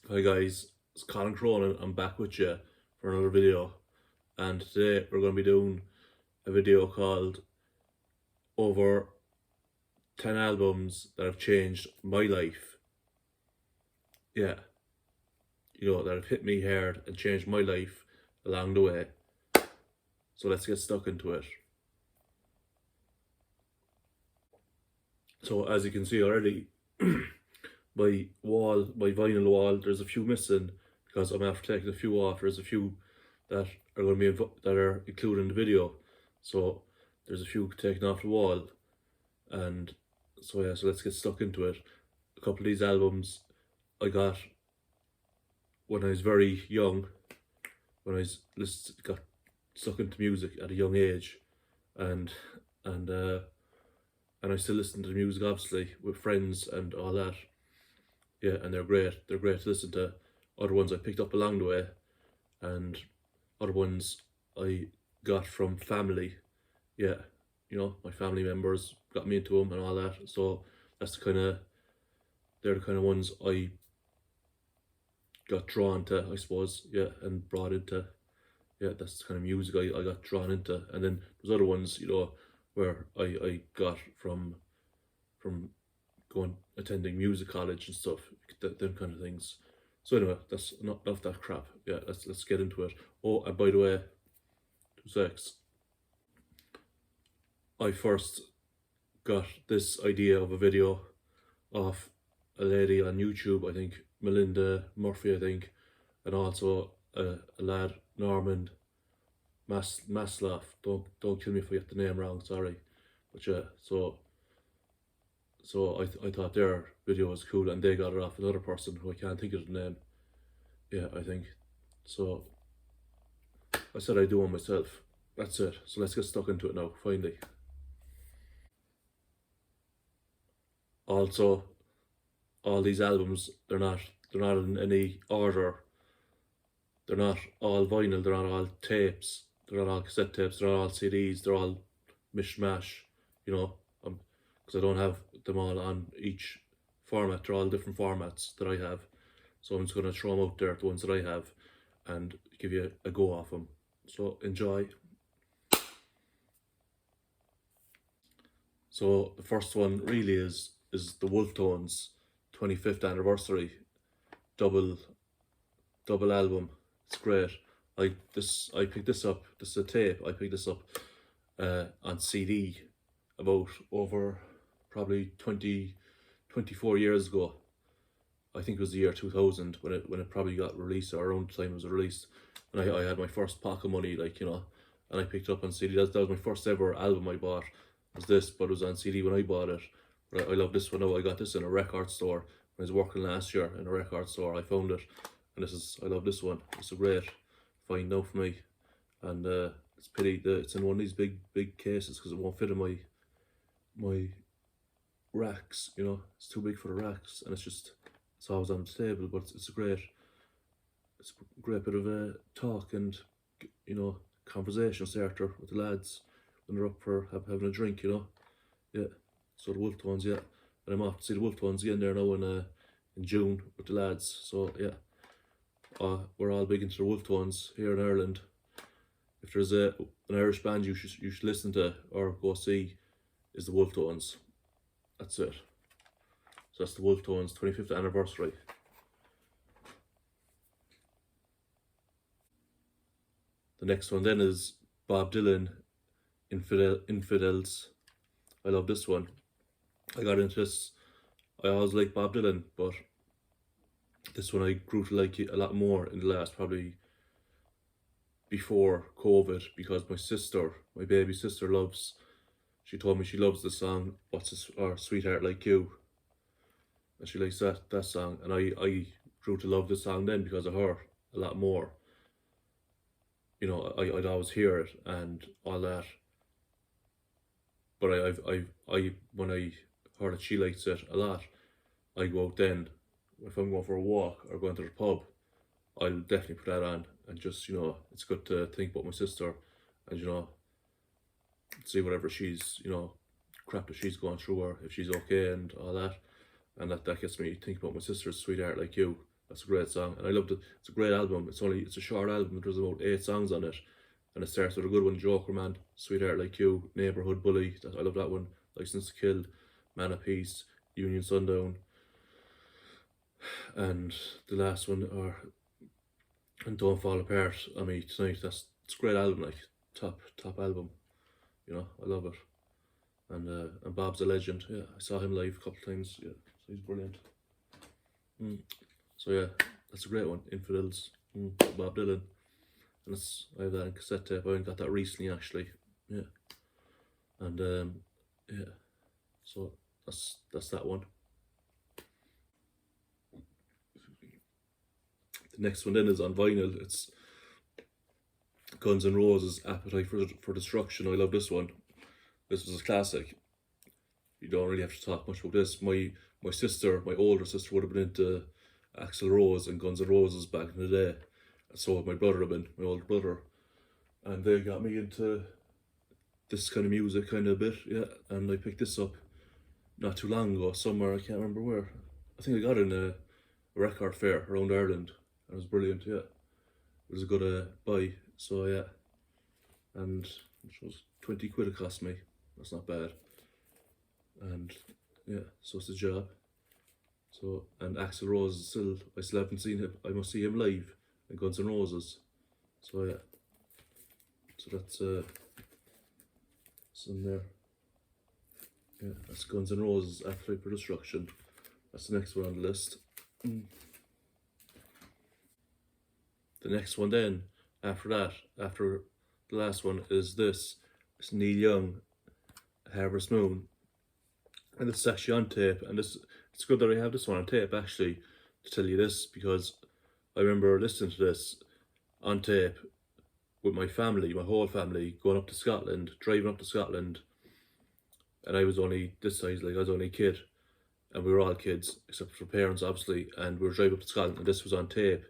Hi guys, it's Colin Cronin. I'm back with you for another video, and today we're going to be doing a video called Over 10 Albums That Have Changed My Life. Yeah, that have hit me hard and changed my life along the way. So let's get stuck into it. So as you can see already, my vinyl wall, there's a few missing because I'm after taking a few off. There's a few that are going to be that are included in the video. So there's a few taken off the wall, and so let's get stuck into it. A couple of these albums I got when I was very young, when I got stuck into music at a young age, and and uh, and I still listen to the music obviously with friends and all that. Yeah, and they're great. They're great to listen to. Other ones I picked up along the way, and other ones I got from family. Yeah, my family members got me into them and all that. So they're the kind of ones I got drawn to, I suppose. Yeah, and brought into. Yeah, that's the kind of music I got drawn into. And then there's other ones, where I got from going attending music college and stuff, them kind of things. So anyway, that's not enough that crap. Yeah, let's get into it. Oh, and by the way, 2 secs. I first got this idea of a video of a lady on YouTube, I think Melinda Murphy, I think, and also a lad Norman Masloff. Don't kill me if I get the name wrong. Sorry, but yeah. So I thought their video was cool, and they got it off another person who I can't think of the name. Yeah, I think so. I said I'd do one myself. That's it. So let's get stuck into it now. Finally. Also, all these albums, they're not in any order. They're not all vinyl. They're not all tapes. They're not all cassette tapes. They're not all CDs. They're all mishmash. You know, because I don't have them all on each format. They're all different formats that I have. So I'm just gonna throw them out there, the ones that I have, and give you a go off them. So enjoy. So the first one really is the Wolf Tones 25th anniversary double album. It's great. I picked this up. This is a tape. I picked this up on CD about over probably 24 years ago. I think it was the year 2000 when it probably got released, or around the time it was released. And I had my first pocket money, and I picked up on CD. That was my first ever album I bought. Was this, but it was on CD when I bought it. But I love this one now. I got this in a record store when I was working last year in a record store. I found it, and I love this one. It's a great find now for me, and it's pity that it's in one of these big cases because it won't fit in my racks. It's too big for the racks, and it's always on the table. But it's a great bit of a talk and conversation starter with the lads when they're up for having a drink. Yeah. So the Wolf Tones, yeah, and I'm off to see the Wolf Tones again there now in June with the lads. So yeah, we're all big into the Wolf Tones here in Ireland. If there's an Irish band you should listen to or go see, is the Wolf Tones. That's it. So that's the Wolf Tones 25th anniversary. The next one then is Bob Dylan, Infidels. I love this one. I got into this. I always liked Bob Dylan, but this one I grew to like it a lot more in the last, probably before COVID, because my baby sister she told me she loves the song Sweetheart Like You, and she likes that song, and I grew to love the song then because of her a lot more. I'd always hear it and all that, but I when I heard that she likes it a lot, I go out then, if I'm going for a walk or going to the pub, I'll definitely put that on, and just it's good to think about my sister, and see whatever she's crap that she's going through, or if she's okay and all that, and that gets me thinking about my sister's Sweetheart Like You. That's a great song, and I loved it. It's a great album. It's a short album. There's about 8 songs on it, and it starts with a good one, Joker Man, Sweetheart Like You, Neighborhood Bully. I love that one. License to Kill, Man of Peace, Union Sundown, and the last one, or and Don't Fall Apart on Me Tonight. It's a great album, like top album. You know, I love it. And Bob's a legend. Yeah, I saw him live a couple of times. Yeah, so he's brilliant. So yeah, that's a great one. Infidels, Bob Dylan, and I have that in cassette tape. I got that recently actually. Yeah, and yeah, so that's that one. The next one then is on vinyl. It's Guns N' Roses, Appetite for Destruction. I love this one. This was a classic. You don't really have to talk much about this. My older sister would have been into Axl Rose and Guns N' Roses back in the day. And so would my brother have been, my older brother. And they got me into this kind of music kind of a bit, yeah. And I picked this up not too long ago, somewhere, I can't remember where. I think I got it in a record fair around Ireland. And it was brilliant, yeah. It was a good buy, so yeah. And it was 20 quid it cost me. That's not bad. And yeah, so it's a job. So, and Axl Rose I still haven't seen him. I must see him live in Guns N' Roses. So yeah. So that's it's in there. Yeah, that's Guns N' Roses, Appetite for Destruction. That's the next one on the list. The next one then, after the last one, is this. It's Neil Young, Harvest Moon. And this is actually on tape, and it's good that I have this one on tape actually, to tell you this, because I remember listening to this on tape with my family, my whole family, going up to Scotland, driving up to Scotland, and I was only this size, like I was only a kid, and we were all kids, except for parents obviously, and we were driving up to Scotland, and this was on tape,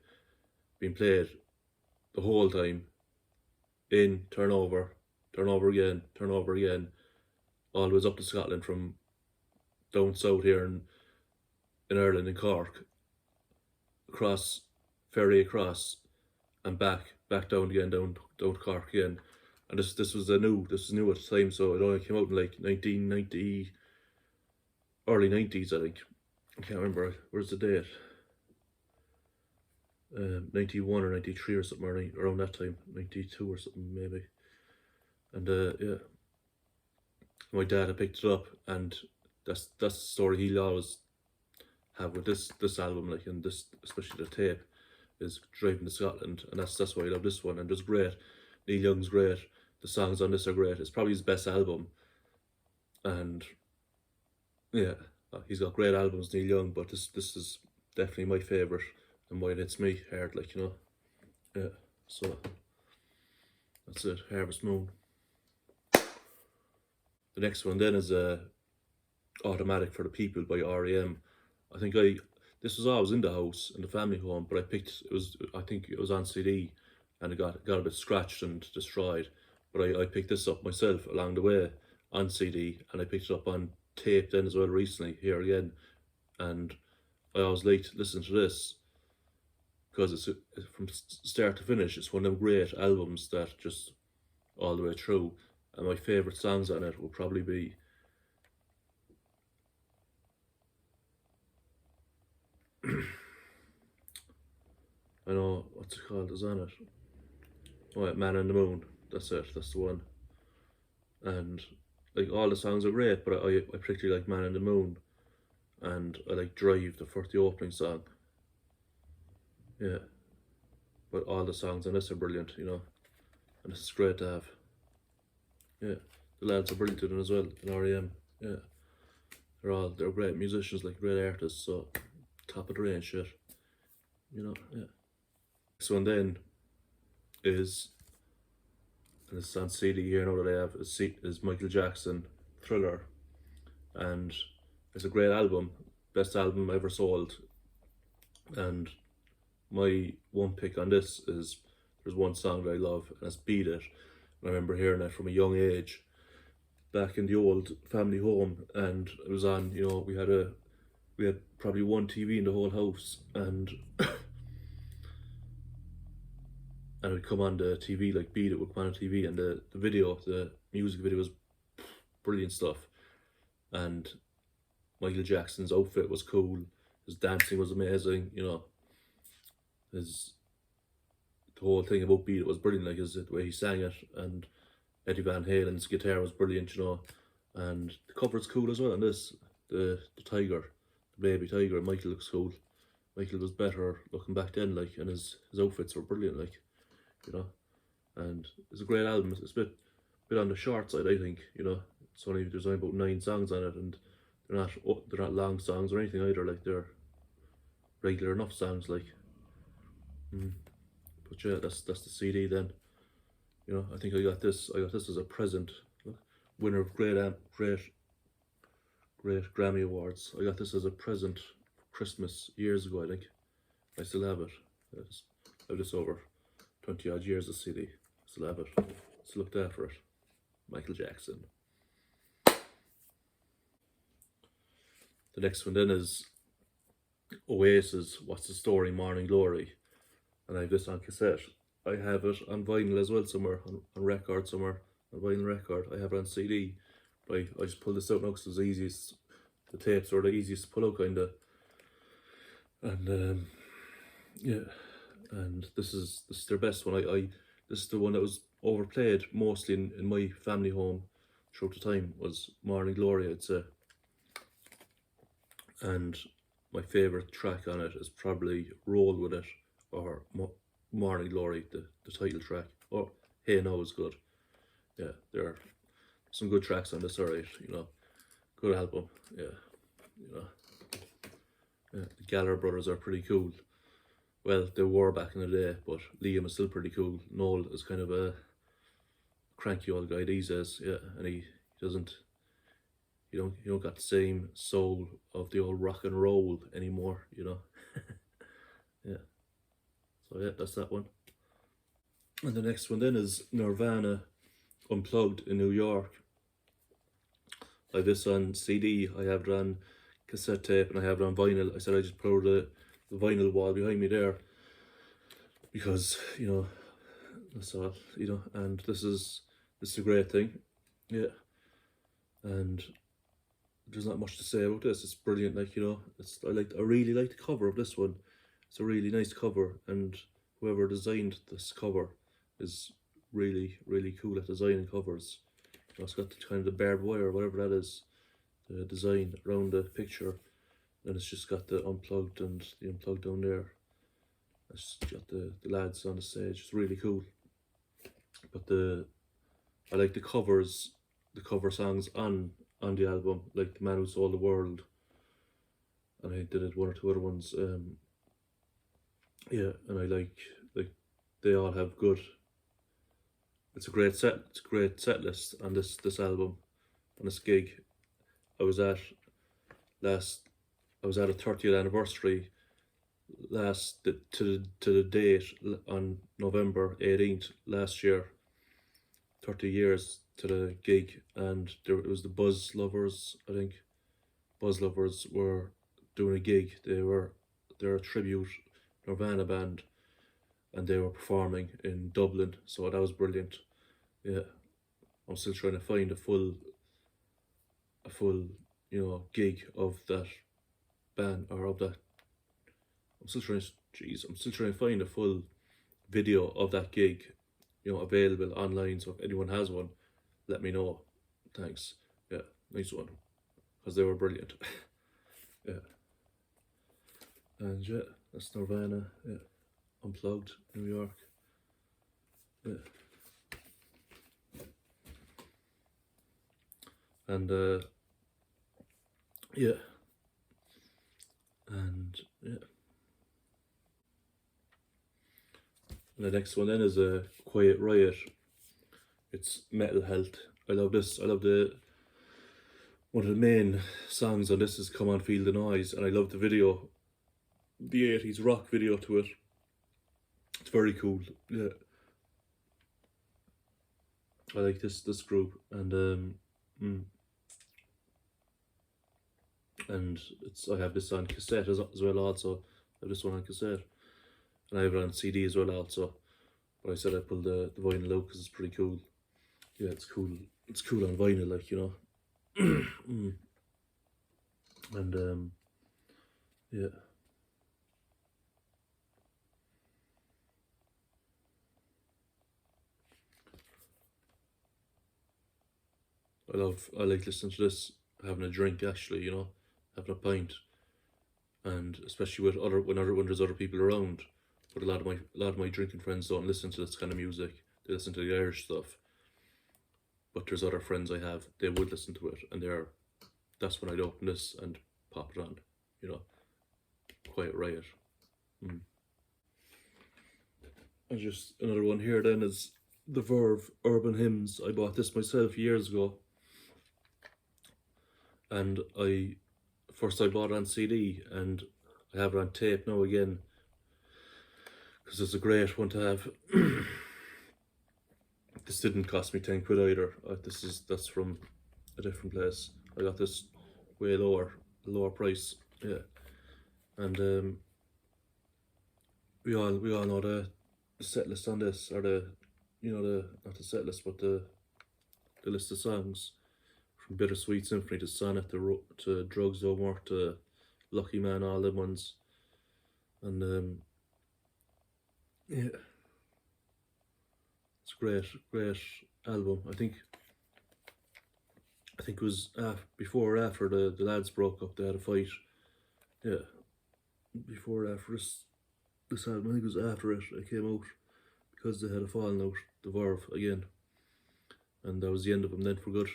being played the whole time, in, turn over again, always up to Scotland from down south here in Ireland, in Cork, ferry across, and back down again, down to Cork again. And this was new at the time, so it only came out in like 1990, early 90s, I think. I can't remember, where's the date? 91 or 93 or something, around that time, 92 or something maybe. And yeah, my dad had picked it up, and that's the story he'll always have with this album, like, and this, especially the tape, is driving to Scotland, and that's why I love this one. And it's great. Neil Young's great. The songs on this are great. It's probably his best album, and yeah, he's got great albums, Neil Young, but this is definitely my favourite, and why it hits me hard, like, you know. Yeah, so that's it. Harvest Moon. The next one then is Automatic for the People by R.E.M. I think this was always in the house, in the family home, but I think it was on CD, and it got a bit scratched and destroyed. But I picked this up myself along the way on CD, and I picked it up on tape then as well recently, here again. And I always liked listening to this, because it's from start to finish, it's one of them great albums that just all the way through. And my favourite songs on it will probably be I know, what's it called, is on it? Oh yeah, Man on the Moon. That's it, that's the one. And like, all the songs are great, but I particularly like Man on the Moon, and I like Drive, the opening song. Yeah, but all the songs on this are brilliant, you know, and this is great to have. Yeah, the lads are brilliant in it as well, in R.E.M. Yeah, they're great musicians, like great artists, so top of the range shit, you know. Yeah. Next one then is, and it's on CD here now that I have, is Michael Jackson, Thriller, and it's a great album, best album ever sold. And my one pick on this is, there's one song that I love, and it's Beat It. I remember hearing it from a young age back in the old family home, and it was on, you know, we had probably one TV in the whole house, and and it would come on the TV, like Beat It would come on TV, and the music video was brilliant stuff. And Michael Jackson's outfit was cool, his dancing was amazing, you know, his the whole thing about Beat It was brilliant, like the way he sang it, and Eddie Van Halen's guitar was brilliant, you know, and the cover's cool as well. And this, the tiger, the baby tiger, Michael looks cool. Michael was better looking back then, like, and his outfits were brilliant, like, you know, and it's a great album. It's a bit on the short side, I think, you know. There's only about 9 songs on it, and they're not long songs or anything either. Like, they're regular enough songs, like. But yeah, that's the CD then. You know, I think I got this as a present. Look, winner of great Grammy Awards. I got this as a present for Christmas years ago, I think. I still have it. I have this over 20 odd years of CD. Still have it. Still looked after it. Michael Jackson. The next one then is Oasis, What's the Story, Morning Glory. And I have this on cassette. I have it on vinyl as well somewhere, on record somewhere, on vinyl record. I have it on CD. But I just pulled this out now because it's the easiest. The tapes are the easiest to pull out, kind of. And yeah, and this is their best one. This is the one that was overplayed mostly in my family home throughout the time, was Morning Glory, I'd say. And my favourite track on it is probably Roll With It, or Morning Glory, the title track. Or Hey Now is good. Yeah, there are some good tracks on this, alright, you know. Good album, yeah, you know. Yeah, the Gallagher brothers are pretty cool. Well, they were back in the day, but Liam is still pretty cool. Noel is kind of a cranky old guy these days, yeah, and he doesn't, you don't got the same soul of the old rock and roll anymore, you know. Yeah. So yeah, that's that one. And the next one then is Nirvana Unplugged in New York. I have this on CD, I have it on cassette tape, and I have it on vinyl. I said I just put out the vinyl wall behind me there because, you know, that's all, you know, and this is a great thing. Yeah. And there's not much to say about this. It's brilliant, like, you know. I really like the cover of this one. It's a really nice cover, and whoever designed this cover is really, really cool at designing covers. You know, it's got kind of the barbed wire, whatever that is, the design around the picture, and it's just got the unplugged and the unplugged down there. It's got the lads on the stage. It's really cool. But I like the cover songs on the album, like The Man Who Sold the World, and I did one or two other ones. Yeah, and I like they all have good. It's a great set list on this album, on this gig. I was at a 30th anniversary to the date on November 18th last year. 30 years to the gig, and it was the Buzz Lovers, I think. Buzz Lovers were doing a gig. They're a tribute Nirvana band, and they were performing in Dublin, so that was brilliant. Yeah, I'm still trying to find a full, you know, gig of that band, or of that. I'm still trying to find a full video of that gig, you know, available online. So if anyone has one, let me know. Thanks. Yeah, nice one, because they were brilliant. Yeah. And yeah, that's Nirvana. Yeah, Unplugged, New York. Yeah. And yeah. And yeah. And the next one then is a Quiet Riot. It's Metal Health. I love this. I love one of the main songs on this is Come On Feel the Noise, and I love the video, the 80s rock video to it. It's very cool. Yeah, I like this group, and I have this on cassette as well also. I have this one on cassette, and I have it on CD as well also. But I said I pulled the vinyl out because it's pretty cool. Yeah, it's cool. It's cool on vinyl, like, you know. And yeah. I like listening to this, having a drink actually, you know, having a pint, and especially when there's other people around. But a lot of my drinking friends don't listen to this kind of music. They listen to the Irish stuff. But there's other friends I have, they would listen to it, and that's when I'd open this and pop it on, you know. Quiet Riot. And just another one here then is the Verve Urban Hymns. I bought this myself years ago. And I bought it on CD, and I have it on tape now again, because it's a great one to have. This didn't cost me 10 quid either. That's from a different place. I got this way lower price. Yeah. And we all know the set list on this, or not the set list, but the list of songs, from Bittersweet Symphony to Sonnet to Drugs No More to Lucky Man, all them ones. And yeah, it's a great album. I think it was before or after the lads broke up. They had a fight. Yeah, before or after this album. I think it was after it came out, because they had a falling out, the Verve again, and that was the end of them then for good.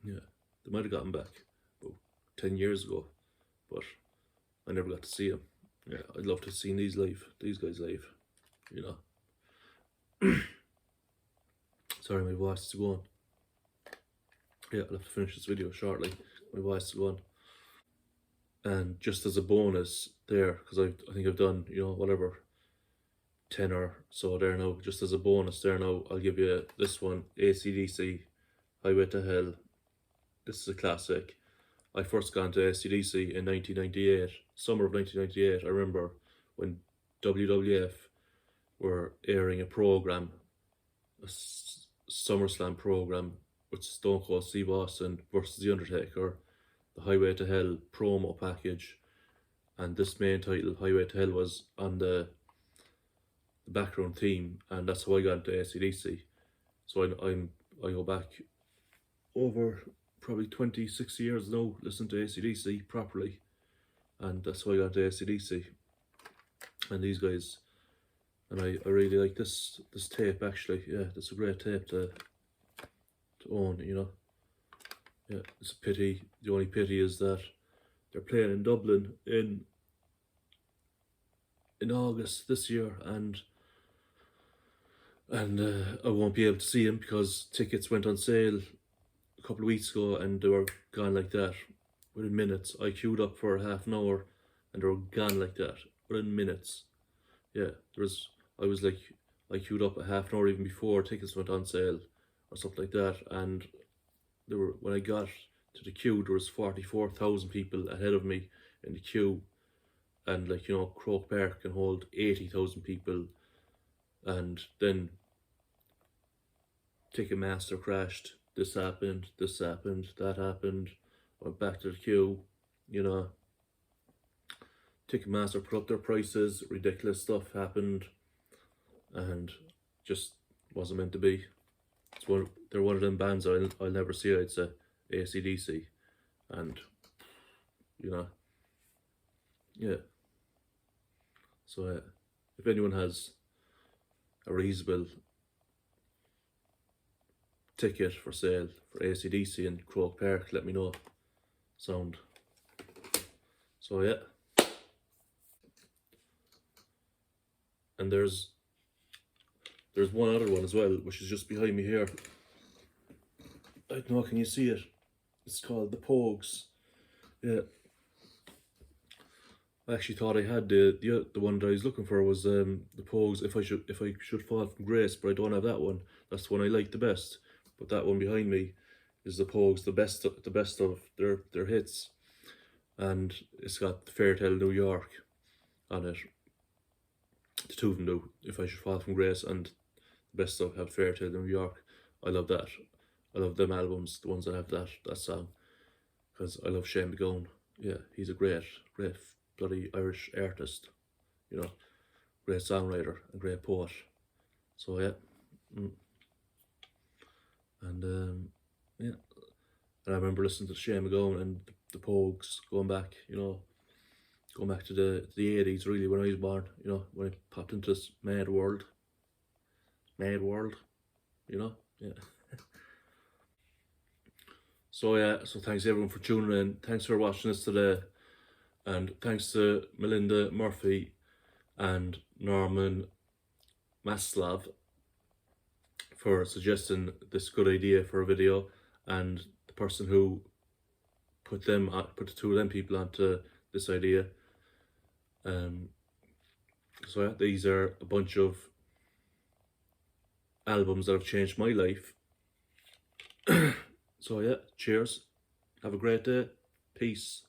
Yeah, they might have gotten back about 10 years ago, but I never got to see them. Yeah, I'd love to have seen these guys live, you know. Sorry, my voice is going. Yeah, I'll have to finish this video shortly. My voice is going. And just as a bonus there, because I think I've done, you know, whatever, 10 or so there now, just as a bonus there now, I'll give you this one, AC/DC, Highway to Hell. This is a classic. I first got into AC/DC in 1998, summer of 1998. I remember when WWF were airing a program, a SummerSlam program, with Stone Cold Steve Austin versus The Undertaker, the Highway to Hell promo package, and this main title, Highway to Hell, was on the background theme, and that's how I got into AC/DC. So I go back over probably 26 years now listening to AC/DC properly, and that's how I got into AC/DC and these guys. And I really like this tape actually. Yeah, it's a great tape to own, you know. Yeah, it's a pity. The only pity is that they're playing in Dublin in August this year, and I won't be able to see them because tickets went on sale a couple of weeks ago and they were gone like that within minutes. I queued up for half an hour and they were gone like that within minutes. Yeah, I queued up a half an hour even before tickets went on sale or something like that, and when I got to the queue, there was 44,000 people ahead of me in the queue, and like, you know, Croke Park can hold 80,000 people, and then Ticketmaster crashed, this happened, that happened, went back to the queue, you know. Ticketmaster put up their prices, ridiculous stuff happened, and just wasn't meant to be. They're one of them bands I'll never see, I'd say, AC/DC, and, you know, yeah. So if anyone has a reasonable ticket for sale for AC/DC in Croke Park, let me know. Sound. So yeah. And there's one other one as well, which is just behind me here. I don't know, can you see it? It's called the Pogues. Yeah. I actually thought I had the one that I was looking for was the Pogues, If I Should Fall From Grace, but I don't have that one. That's the one I like the best. But that one behind me is the Pogues, the best of their hits, and it's got Fairtale New York on it. The two of them do, If I Should Fall From Grace and best of have Fairy Tale in New York. I love that. I love them albums, the ones that have that song, because I love Shane MacGowan. Yeah, he's a great bloody Irish artist. You know, great songwriter and great poet. So yeah, and yeah, and I remember listening to Shane MacGowan and the Pogues going back. You know, going back to the 80s, really, when I was born. You know, when I popped into this mad world. You know, yeah. So yeah, so thanks everyone for tuning in. Thanks for watching this today, and thanks to Melinda Murphy and Norman Maslov for suggesting this good idea for a video, and the person who put the two of them people onto this idea. So yeah, these are a bunch of albums that have changed my life. So yeah, cheers. Have a great day. Peace.